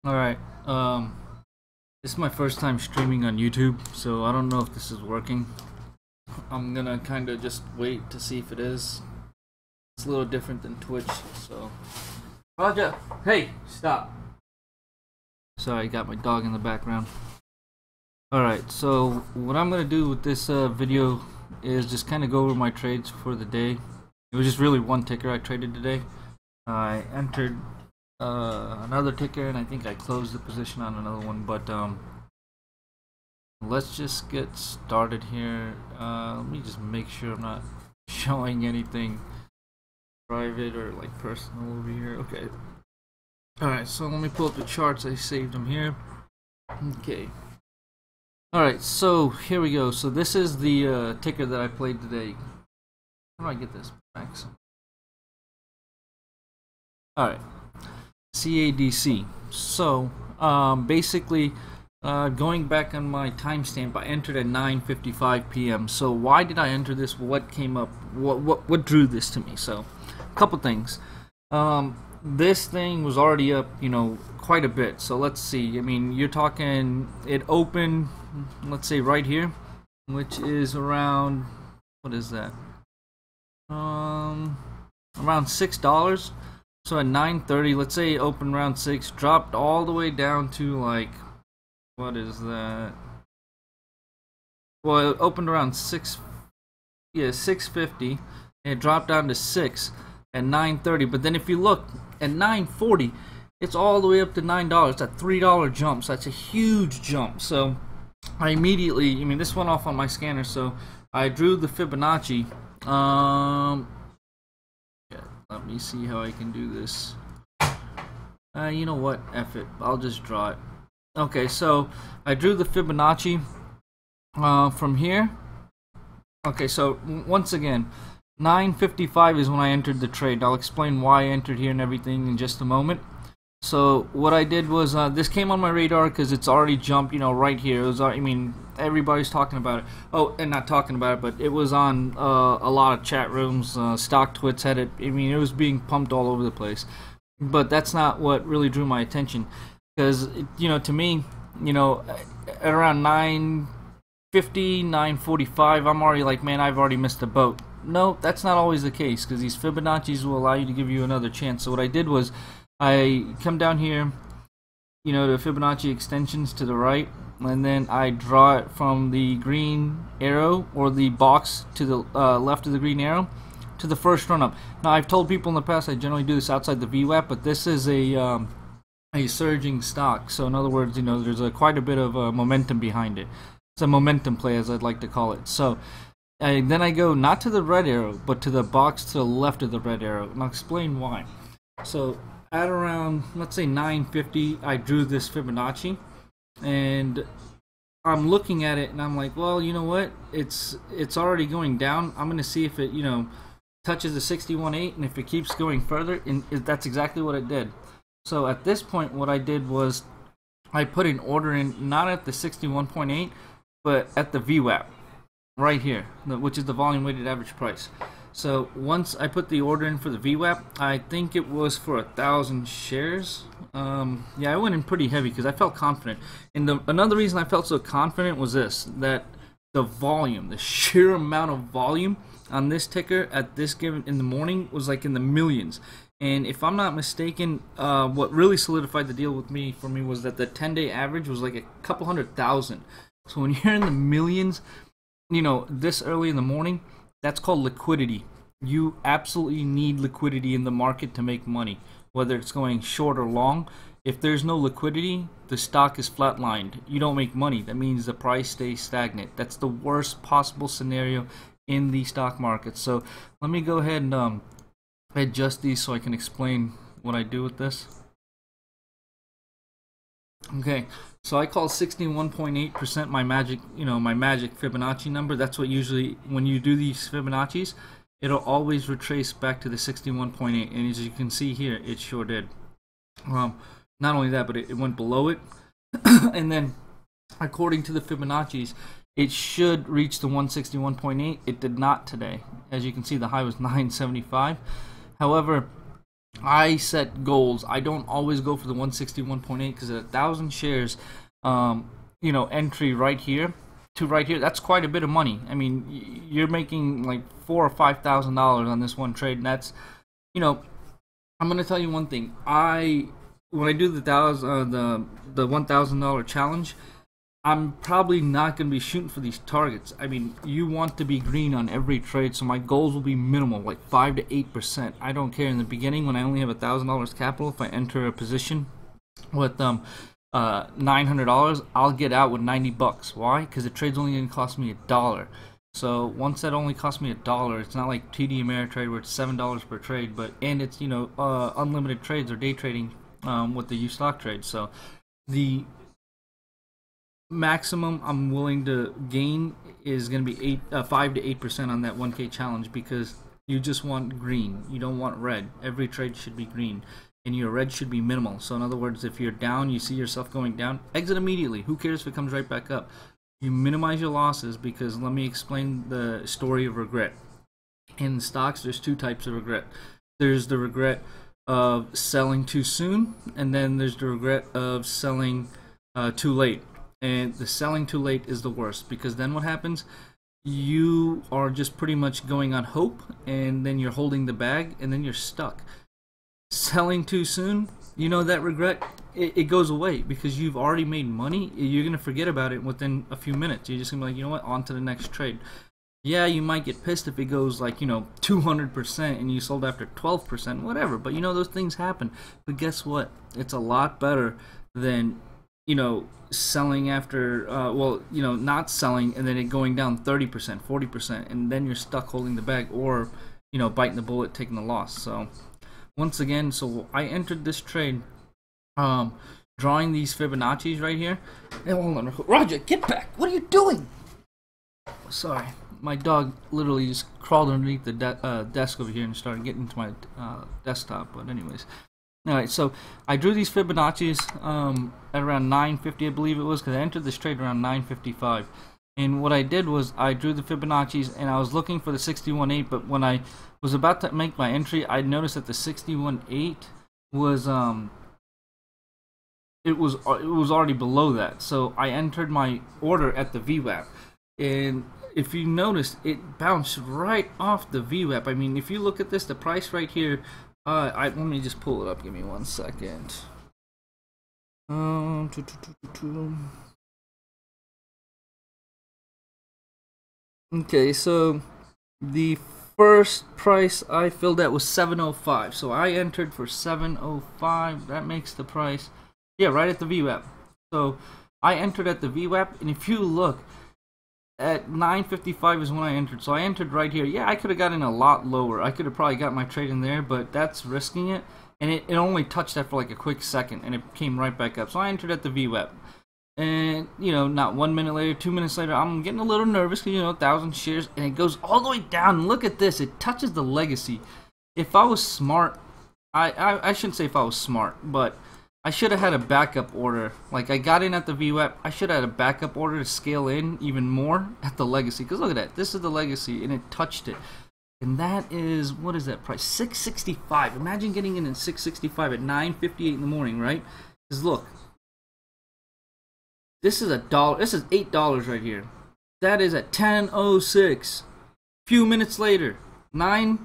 Alright, this is my first time streaming on YouTube, so I don't know if this is working. I'm gonna kinda just wait to see if it is. It's a little different than Twitch, so... Roger! Hey! Stop! Sorry, I got my dog in the background. Alright, so what I'm gonna do with this video is just kinda go over my trades for the day. It was just really one ticker I traded today. I entered another ticker, and I think I closed the position on another one, but let's just get started here. Let me just make sure I'm not showing anything private or like personal over here. Okay. Alright, so let me pull up the charts. I saved them here. Okay. Alright, so here we go. So this is the ticker that I played today. How do I get this back? Alright. CADC. So basically going back on my timestamp, I entered at 9:55 p.m. So why did I enter this? What came up? What drew this to me? So a couple things. This thing was already up, you know, quite a bit. So let's see. I mean, you're talking, it opened, let's say right here, which is around, what is that? Around $6. So at 9:30, let's say it opened around 6, dropped all the way down to like, what is that? Well, it opened around 6, yeah, 6.50, and it dropped down to 6 at 9:30. But then if you look at 9:40, it's all the way up to $9. That's a $3 jump. So that's a huge jump. So I immediately, I mean, this went off on my scanner, so I drew the Fibonacci. Let me see how I can do this. You know what? F it. I'll just draw it. Okay, so I drew the Fibonacci from here. Okay, so once again, 9:55 is when I entered the trade. I'll explain why I entered here and everything in just a moment. So what I did was, this came on my radar because it's already jumped, you know, right here. It was, I mean, everybody's talking about it. Oh, and not talking about it, but it was on a lot of chat rooms. Stock Twits had it. I mean, it was being pumped all over the place. But that's not what really drew my attention, because, you know, to me, you know, at around 9:50, 9:45, I'm already like, man, I've already missed the boat. No, that's not always the case, because these Fibonacci's will allow you to give you another chance. So what I did was, I come down here, you know, the Fibonacci extensions to the right, and then I draw it from the green arrow, or the box to the left of the green arrow, to the first run up. Now, I've told people in the past I generally do this outside the VWAP, but this is a surging stock. So in other words, you know, there's quite a bit of momentum behind it. It's a momentum play, as I'd like to call it. So then I go not to the red arrow, but to the box to the left of the red arrow, and I'll explain why. So at around, let's say 9:50, I drew this Fibonacci, and I'm looking at it and I'm like, well, you know what, it's already going down. I'm gonna see if it, you know, touches the 61.8, and if it keeps going further, and that's exactly what it did. So at this point, what I did was I put an order in, not at the 61.8, but at the VWAP right here, which is the volume weighted average price. So once I put the order in for the VWAP, I think it was for 1,000 shares. Yeah, I went in pretty heavy because I felt confident. And another reason I felt so confident was this, that the volume, the sheer amount of volume on this ticker at this given in the morning was like in the millions. And if I'm not mistaken, what really solidified the deal with me for me was that the 10-day average was like a couple 100,000. So when you're in the millions, you know, this early in the morning, that's called liquidity. You absolutely need liquidity in the market to make money, whether it's going short or long. If there's no liquidity, the stock is flatlined. You don't make money. That means the price stays stagnant. That's the worst possible scenario in the stock market. So let me go ahead and adjust these so I can explain what I do with this. Okay, so I call 61.8% my magic, you know, my magic Fibonacci number. That's what usually, when you do these Fibonacci's, it'll always retrace back to the 61.8, and as you can see here, it sure did. Not only that, but it went below it, and then according to the Fibonacci's, it should reach the 161.8. It did not today. As you can see, the high was 975. However, I set goals. I don't always go for the 161.8 because at 1,000 shares, entry right here to right here, that's quite a bit of money. I mean, you're making like $4,000 or $5,000 on this one trade, and that's, I'm gonna tell you one thing. When I do the $1,000 challenge, I'm probably not going to be shooting for these targets. I mean, you want to be green on every trade, so my goals will be minimal, like 5 to 8%. I don't care. In the beginning, when I only have $1,000 capital, if I enter a position with $900, I'll get out with $90. Why? Because the trade's only going to cost me $1. So once that only costs me $1, it's not like TD Ameritrade where it's $7 per trade, and it's unlimited trades or day trading with the U stock trade. So the maximum I'm willing to gain is going to be 5 to 8% on that 1K challenge, because you just want green. You don't want red. Every trade should be green, and your red should be minimal. So in other words, if you're down, you see yourself going down, exit immediately. Who cares if it comes right back up? You minimize your losses, because let me explain the story of regret. In stocks, there's two types of regret. There's the regret of selling too soon, and then there's the regret of selling too late. And the selling too late is the worst, because then what happens? You are just pretty much going on hope, and then you're holding the bag, and then you're stuck. Selling too soon, that regret, it goes away, because you've already made money. You're going to forget about it within a few minutes. You're just going to be like, you know what, on to the next trade. Yeah, you might get pissed if it goes like, 200% and you sold after 12%, whatever. But those things happen. But guess what? It's a lot better than selling after, not selling and then it going down 30%, 40%, and then you're stuck holding the bag, or, biting the bullet, taking the loss. So, once again, so I entered this trade, drawing these Fibonacci's right here. Hey, hold on, Roger, get back! What are you doing? Sorry, my dog literally just crawled underneath the desk over here and started getting into my desktop. But anyways. Alright, so I drew these Fibonacci's at around 950, I believe it was, because I entered this trade around 955. And what I did was I drew the Fibonacci's, and I was looking for the 61.8, but when I was about to make my entry, I noticed that the 61.8 was it was already below that. So I entered my order at the VWAP, and if you noticed, it bounced right off the VWAP. I mean, if you look at this, the price right here. Let me just pull it up. Give me 1 second. Okay, so the first price I filled at was 705. So I entered for 705. That makes the price, yeah, right at the VWAP. So I entered at the VWAP, and if you look, at 955 is when I entered, so I entered right here. Yeah, I could have gotten a lot lower. I could have probably got my trade in there, but that's risking it. And it only touched that for like a quick second, and it came right back up. So I entered at the VWAP. And, not 1 minute later, 2 minutes later, I'm getting a little nervous because, 1,000 shares, and it goes all the way down. And look at this. It touches the legacy. If I was smart, I shouldn't say if I was smart, but I should have had a backup order. Like, I got in at the VWAP. I should have had a backup order to scale in even more at the legacy. Because look at that. This is the legacy, and it touched it. And that is, what is that price? $665. Imagine getting in at $665 at 9:58 in the morning, right? Because look, this is $1. This is $8 right here. That is at 10:06. Few minutes later, I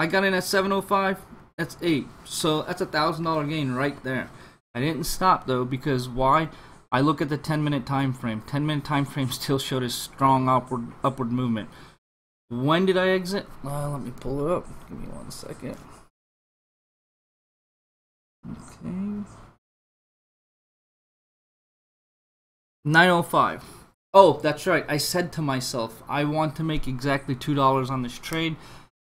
got in at 7:05. That's 8. So that's $1,000 gain right there. I didn't stop though, because why? I look at the 10-minute time frame. 10-minute time frame still showed a strong upward movement. When did I exit? Let me pull it up. Give me 1 second. Okay. 9:05. Oh, that's right. I said to myself, I want to make exactly $2 on this trade.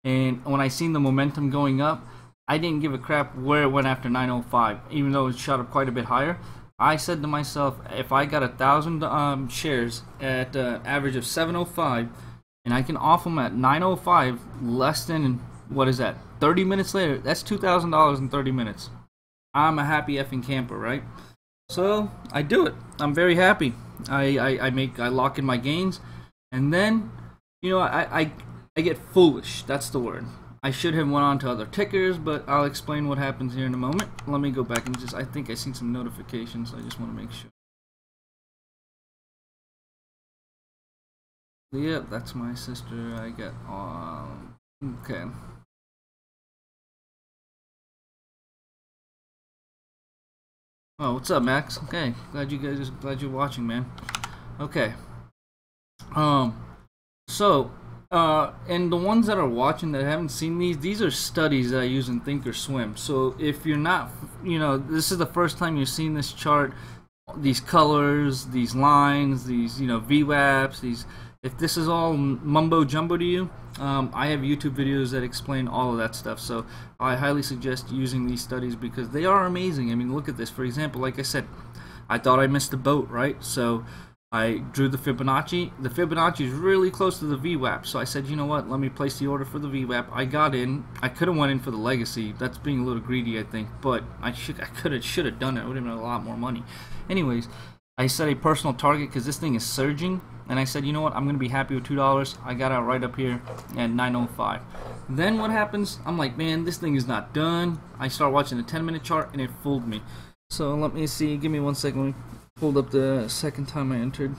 And when I seen the momentum going up, I didn't give a crap where it went after 9:05, even though it shot up quite a bit higher. I said to myself, if I got 1,000 shares at an average of 7:05, and I can offer them at 9:05, less than, what is that, 30 minutes later, that's $2,000 in 30 minutes. I'm a happy effing camper, right? So I do it. I'm very happy. I lock in my gains, and then I get foolish. That's the word. I should have went on to other tickers, but I'll explain what happens here in a moment. Let me go back and just, I think I seen some notifications, so I just want to make sure. Yep, that's my sister. I get okay. Oh, what's up, Max? Okay, glad you're watching, man. Okay. So, and the ones that are watching that haven't seen these are studies that I use in Thinkorswim. So if you're not, this is the first time you've seen this chart, these colors, these lines, these, VWAPs, these, if this is all mumbo jumbo to you, I have YouTube videos that explain all of that stuff. So I highly suggest using these studies because they are amazing. I mean, look at this. For example, like I said, I thought I missed the boat, right? So I drew the Fibonacci. The Fibonacci is really close to the VWAP. So I said, you know what? Let me place the order for the VWAP. I got in. I could have went in for the legacy. That's being a little greedy, I think. But I should have done it. It would have been a lot more money. Anyways, I set a personal target because this thing is surging, and I said, you know what, I'm going to be happy with $2. I got out right up here at 9.05. Then what happens? I'm like, man, this thing is not done. I start watching the 10-minute chart, and it fooled me. So let me see. Give me 1 second. Let me pull up the second time I entered.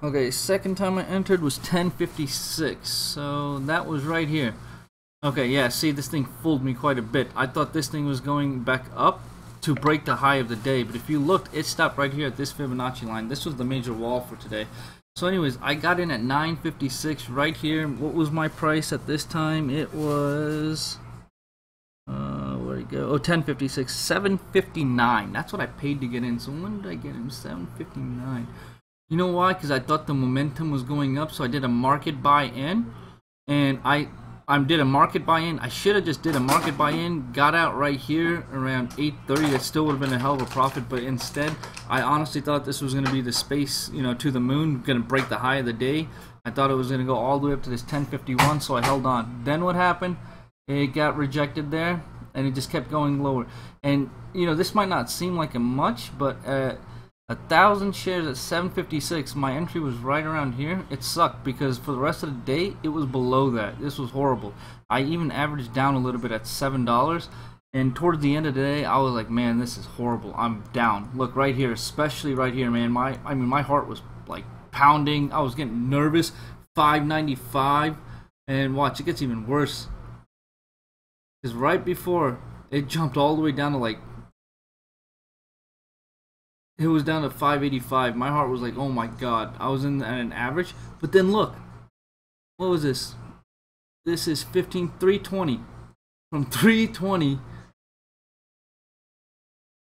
Okay, second time I entered was 10:56, so that was right here. Okay, yeah, see, this thing fooled me quite a bit. I thought this thing was going back up to break the high of the day, but if you looked, it stopped right here at this Fibonacci line. This was the major wall for today. So anyways, I got in at 9:56 right here. What was my price at this time? It was, where'd it go? Oh, 10:56, 7.59. That's what I paid to get in. So when did I get in? 7.59. You know why? Because I thought the momentum was going up, so I did a market buy in, and I did a market buy in. I should have just did a market buy in, got out right here around 8:30. That still would have been a hell of a profit, but instead, I honestly thought this was going to be the space, to the moon, going to break the high of the day. I thought it was going to go all the way up to this 10:51, so I held on. Then what happened? It got rejected there, and it just kept going lower. And this might not seem like a much, but 1,000 shares at 7.56. My entry was right around here. It sucked because for the rest of the day it was below that. This was horrible. I even averaged down a little bit at $7, and towards the end of the day I was like, man, this is horrible. I'm down. Look right here, especially right here, man. My heart was like pounding. I was getting nervous. 5.95, and watch, it gets even worse. Because right before it jumped all the way down to like, it was down to 5.85. My heart was like, oh my god. I was in at an average. But then look. What was this? This is 320. From 320.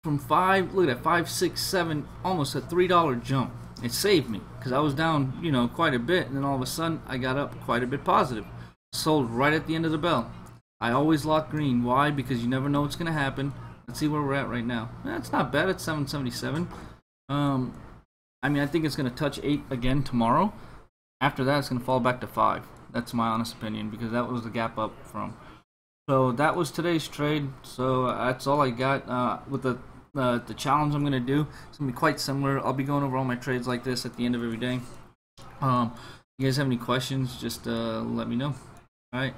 From 5, look at that, 5, 6, 7, almost a $3 jump. It saved me. Because I was down, quite a bit. And then all of a sudden, I got up quite a bit positive. Sold right at the end of the bell. I always lock green. Why? Because you never know what's going to happen. Let's see where we're at right now. That's not bad. It's 777. I think it's going to touch 8 again tomorrow. After that, it's going to fall back to 5. That's my honest opinion because that was the gap up from. So that was today's trade. So that's all I got with the challenge I'm going to do. It's going to be quite similar. I'll be going over all my trades like this at the end of every day. You guys have any questions, just let me know. All right.